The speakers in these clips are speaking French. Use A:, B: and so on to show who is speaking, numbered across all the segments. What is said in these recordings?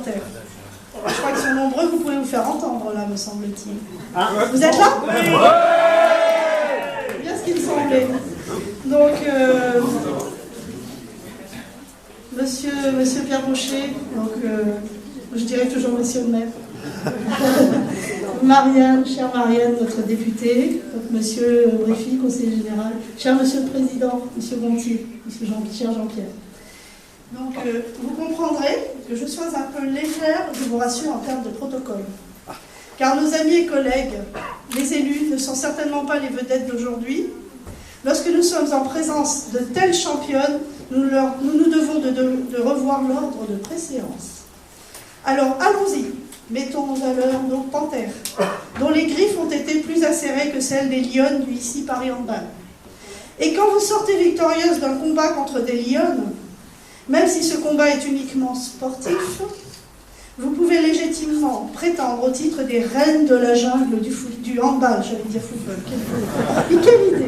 A: supporters. Je crois qu'ils sont nombreux, vous pouvez vous faire entendre là, me semble-t-il. Vous êtes là? C'est bien ce qu'il me semblait. Donc, monsieur Pierre Baucher, donc, je dirais toujours monsieur le maire. Marianne, chère Marianne, notre députée, donc monsieur Bréfy, conseiller général, cher monsieur le président, monsieur Gontier, cher Jean-Pierre. Donc, vous comprendrez que je sois un peu légère, je vous rassure, en termes de protocole. Car nos amis et collègues, les élus, ne sont certainement pas les vedettes d'aujourd'hui. Lorsque nous sommes en présence de telles championnes, nous nous devons de revoir l'ordre de préséance. Alors, allons-y. Mettons en valeur nos panthères, dont les griffes ont été plus acérées que celles des lionnes du ici Paris Handball. Et quand vous sortez victorieuse d'un combat contre des lionnes, même si ce combat est uniquement sportif, vous pouvez légitimement prétendre au titre des reines de la jungle du handball, j'allais dire football. Quelle idée!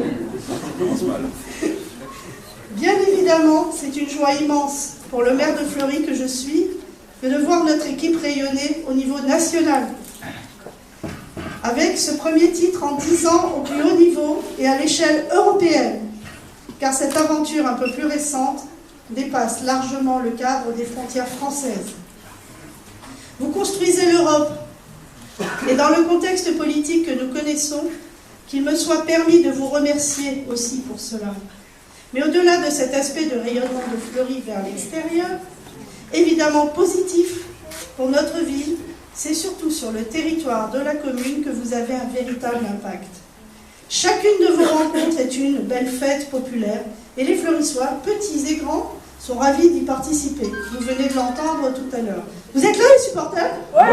A: Bien évidemment, c'est une joie immense pour le maire de Fleury que je suis, que de voir notre équipe rayonner au niveau national. Avec ce premier titre en 10 ans au plus haut niveau et à l'échelle européenne, car cette aventure un peu plus récente dépasse largement le cadre des frontières françaises. Vous construisez l'Europe, et dans le contexte politique que nous connaissons, qu'il me soit permis de vous remercier aussi pour cela. Mais au-delà de cet aspect de rayonnement de Fleury vers l'extérieur, évidemment positif pour notre ville, c'est surtout sur le territoire de la commune que vous avez un véritable impact. Chacune de vos rencontres est une belle fête populaire et les Fleurissois, petits et grands, sont ravis d'y participer. Vous venez de l'entendre tout à l'heure. Vous êtes là les supporters? Ouais!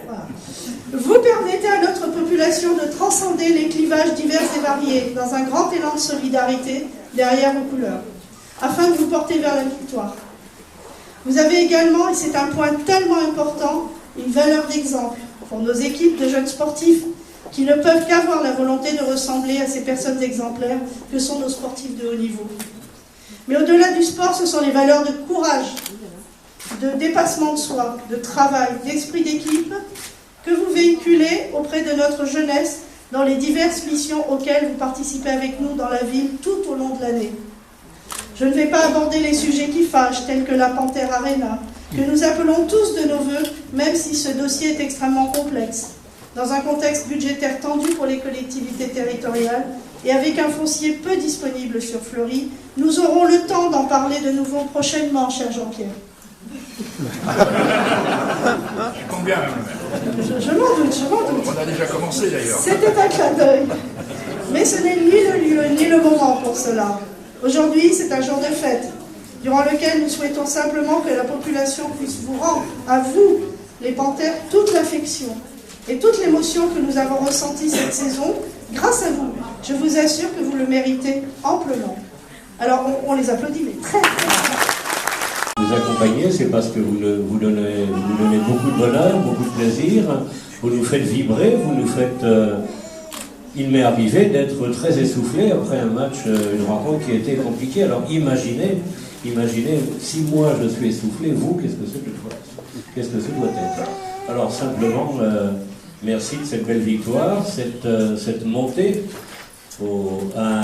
A: Voilà. Vous permettez à notre population de transcender les clivages divers et variés dans un grand élan de solidarité derrière vos couleurs, afin de vous porter vers la victoire. Vous avez également, et c'est un point tellement important, une valeur d'exemple pour nos équipes de jeunes sportifs qui ne peuvent qu'avoir la volonté de ressembler à ces personnes exemplaires que sont nos sportifs de haut niveau. Mais au-delà du sport, ce sont les valeurs de courage, de dépassement de soi, de travail, d'esprit d'équipe que vous véhiculez auprès de notre jeunesse dans les diverses missions auxquelles vous participez avec nous dans la ville tout au long de l'année. Je ne vais pas aborder les sujets qui fâchent, tels que la Panthère Arena, que nous appelons tous de nos voeux, même si ce dossier est extrêmement complexe. Dans un contexte budgétaire tendu pour les collectivités territoriales et avec un foncier peu disponible sur Fleury, nous aurons le temps d'en parler de nouveau prochainement, cher Jean-Pierre.
B: Combien?
A: Je m'en doute, je m'en doute.
B: On a déjà commencé d'ailleurs.
A: C'était un clin d'œil. Mais ce n'est ni le lieu, ni le moment pour cela. Aujourd'hui, c'est un jour de fête, durant lequel nous souhaitons simplement que la population puisse vous rendre, à vous, les Panthères, toute l'affection et toute l'émotion que nous avons ressentie cette saison, grâce à vous. Je vous assure que vous le méritez amplement. Alors, on les applaudit, mais très, très bien.
C: Vous accompagner, c'est parce que vous donnez beaucoup de bonheur, beaucoup de plaisir, vous nous faites vibrer, vous nous faites... Il m'est arrivé d'être très essoufflé après un match, une rencontre qui a été compliquée. Alors imaginez, si moi je suis essoufflé, vous, qu'est-ce que ce doit être? Alors simplement, merci de cette belle victoire, cette montée à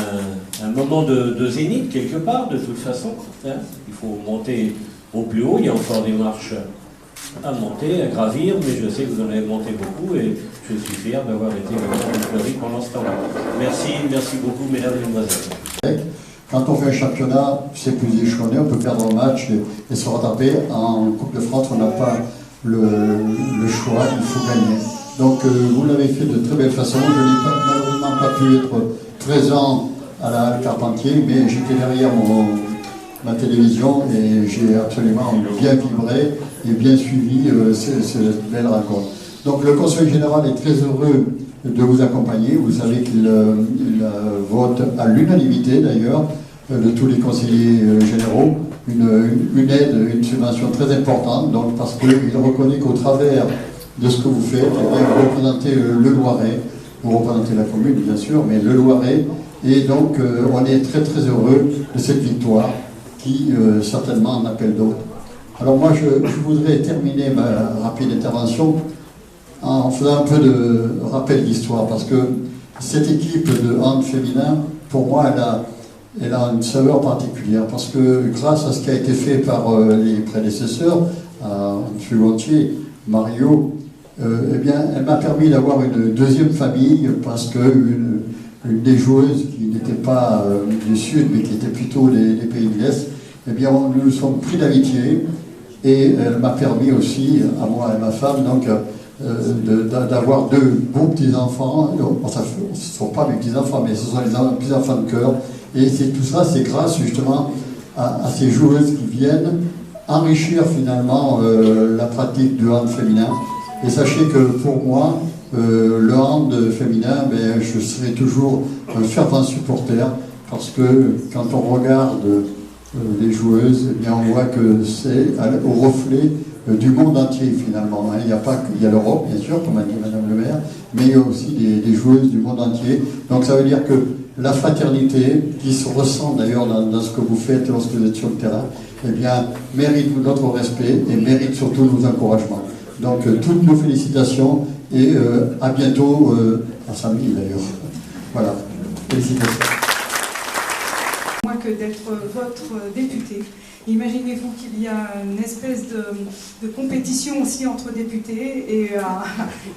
C: un moment de zénith quelque part, de toute façon. Hein. Il faut monter au plus haut, il y a encore des marches à monter, à gravir, mais je sais que vous en avez monté beaucoup et je suis fier d'avoir été maire de Fleury pendant ce temps-là. Merci beaucoup, mesdames et mesdemoiselles.
D: Quand on fait un championnat, c'est plus échelonné, on peut perdre un match et se rattraper. En Coupe de France, on n'a pas le choix, il faut gagner. Donc vous l'avez fait de très belle façon. Je n'ai malheureusement pas pu être présent à la Halle Carpentier, mais j'étais derrière ma télévision et j'ai absolument bien vibré et bien suivi cette belle rencontre. Donc le Conseil général est très heureux de vous accompagner. Vous savez qu'il vote à l'unanimité d'ailleurs de tous les conseillers généraux une aide, une subvention très importante, donc parce qu'il reconnaît qu'au travers de ce que vous faites, vous représentez le Loiret, vous représentez la commune bien sûr, mais le Loiret, et donc on est très très heureux de cette victoire qui certainement en appelle d'autres. Alors moi, je voudrais terminer ma rapide intervention en faisant un peu de rappel d'histoire, parce que cette équipe de hand féminin, pour moi, elle a une saveur particulière, parce que grâce à ce qui a été fait par les prédécesseurs, M. Gontier, Mario, eh bien, elle m'a permis d'avoir une deuxième famille, parce que une des joueuses qui n'était pas du Sud, mais qui était plutôt des pays de l'Est, eh bien, nous nous sommes pris d'amitié, et elle m'a permis aussi, à moi et à ma femme, donc, d'avoir deux bons petits-enfants. Enfin, ce ne sont pas mes petits-enfants, mais ce sont les petits-enfants de cœur. Et tout ça, c'est grâce justement à ces joueuses qui viennent enrichir finalement la pratique du hand féminin. Et sachez que pour moi, le hand féminin, ben, je serai toujours un fervent supporter, parce que quand on regarde les joueuses, eh bien, on voit que c'est au reflet du monde entier finalement. Il y a l'Europe, bien sûr, comme a dit Madame le maire, mais il y a aussi des joueuses du monde entier. Donc ça veut dire que la fraternité, qui se ressent d'ailleurs dans ce que vous faites lorsque vous êtes sur le terrain, eh bien, mérite notre respect et mérite surtout nos encouragements. Donc toutes nos félicitations et à bientôt, en samedi d'ailleurs. Voilà, félicitations.
E: Moi que d'être votre député. Imaginez-vous qu'il y a une espèce de compétition aussi entre députés, et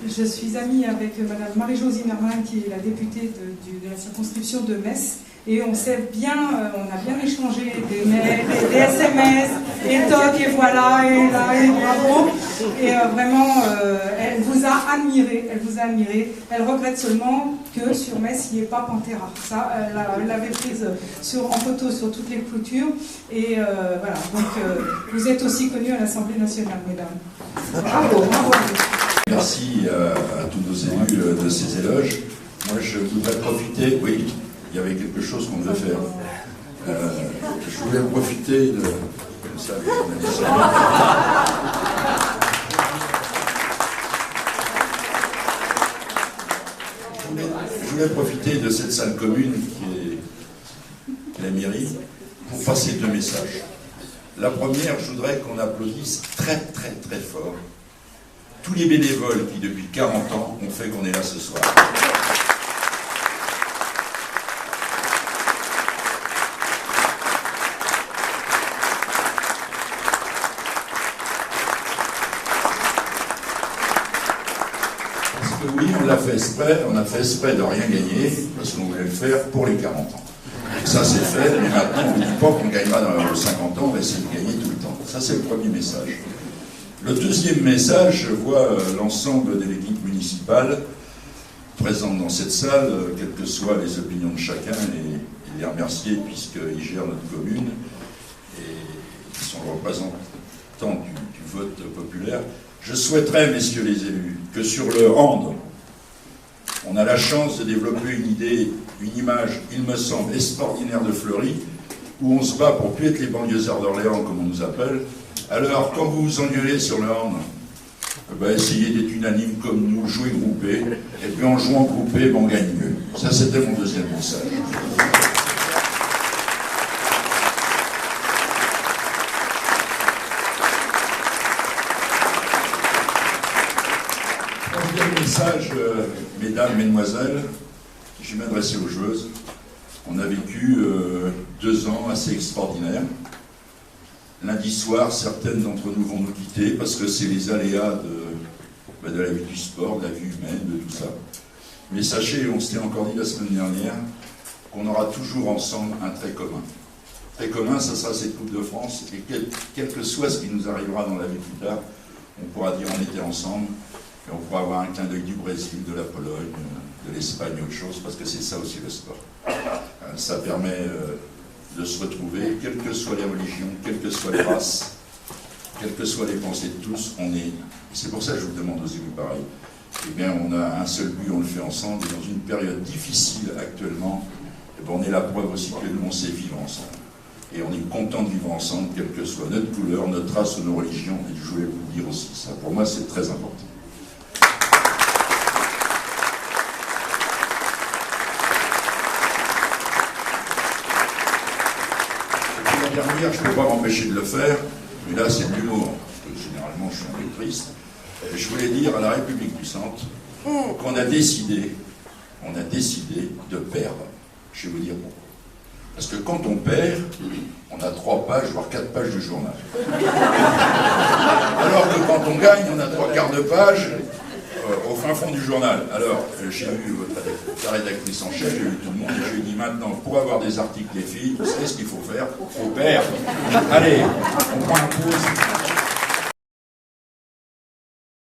E: je suis amie avec Madame Marie-Jo Zimmermann, qui est la députée de la circonscription de Metz, et on s'est bien, on a bien échangé des mails, des SMS, et toc, et voilà, et là, et bravo. Et vraiment, elle vous a admiré, Elle regrette seulement que sur Metz, il n'y ait pas Pantera. Ça, elle l'avait prise en photo sur toutes les clôtures. Et voilà, donc vous êtes aussi connus à l'Assemblée nationale, mesdames. Bravo, bravo.
B: Merci à tous nos élus de ces éloges. Moi, je voudrais profiter, oui, il y avait quelque chose qu'on devait faire. Je voulais profiter de... Comme ça, je voulais profiter de cette salle commune qui est la mairie pour passer deux messages. La première, je voudrais qu'on applaudisse très très très fort tous les bénévoles qui depuis 40 ans ont fait qu'on est là ce soir. Oui, on l'a fait exprès, on a fait exprès de rien gagner, parce qu'on voulait le faire pour les 40 ans. Et ça c'est fait, mais maintenant on ne dit pas qu'on gagnera dans les 50 ans, on va essayer de gagner tout le temps. Ça c'est le premier message. Le deuxième message, je vois l'ensemble de l'équipe municipale présente dans cette salle, quelles que soient les opinions de chacun, et les remercier puisqu'ils gèrent notre commune, et ils sont le représentant du vote populaire. Je souhaiterais, messieurs les élus, que sur le hand, on a la chance de développer une idée, une image, il me semble, extraordinaire de Fleury, où on se bat pour plus être les banlieusards d'Orléans, comme on nous appelle. Alors, quand vous vous engueulez sur le hand, essayez d'être unanime comme nous, jouez groupé, et puis en jouant groupé, on gagne mieux. Ça, c'était mon deuxième message. Message, mesdames, mesdemoiselles, je vais m'adresser aux joueuses. On a vécu 2 ans assez extraordinaires. Lundi soir, certaines d'entre nous vont nous quitter parce que c'est les aléas de la vie du sport, de la vie humaine, de tout ça. Mais sachez, on s'était encore dit la semaine dernière, qu'on aura toujours ensemble un trait commun. Trait commun, ça sera cette Coupe de France, et quel que soit ce qui nous arrivera dans la vie plus tard, on pourra dire on était ensemble. Et on pourra avoir un clin d'œil du Brésil, de la Pologne, de l'Espagne, autre chose, parce que c'est ça aussi le sport. Ça permet de se retrouver, quelles que soient les religions, quelles que soient les races, quelles que soient les pensées de tous, on est. Et c'est pour ça que je vous demande aux élus pareil. Eh bien, on a un seul but, on le fait ensemble, et dans une période difficile actuellement, eh bien, on est la preuve aussi que nous, on sait vivre ensemble. Et on est content de vivre ensemble, quelle que soit notre couleur, notre race ou nos religions, et je voulais vous dire aussi ça. Pour moi, c'est très important. Dernière, je ne peux pas m'empêcher de le faire, Mais là, c'est de l'humour, parce que généralement, je suis un peu triste. Je voulais dire à la République du Centre qu'on a décidé de perdre. Je vais vous dire pourquoi. Parce que quand on perd, on a 3 pages, voire 4 pages du journal. Alors que quand on gagne, on a 3/4 de page au fin fond du journal. Alors, j'ai vu la rédactrice en chef, j'ai vu tout le monde, et je lui ai dit maintenant, pour avoir des articles, les filles, vous savez ce qu'il faut faire? Il faut perdre. Allez, on prend une pause.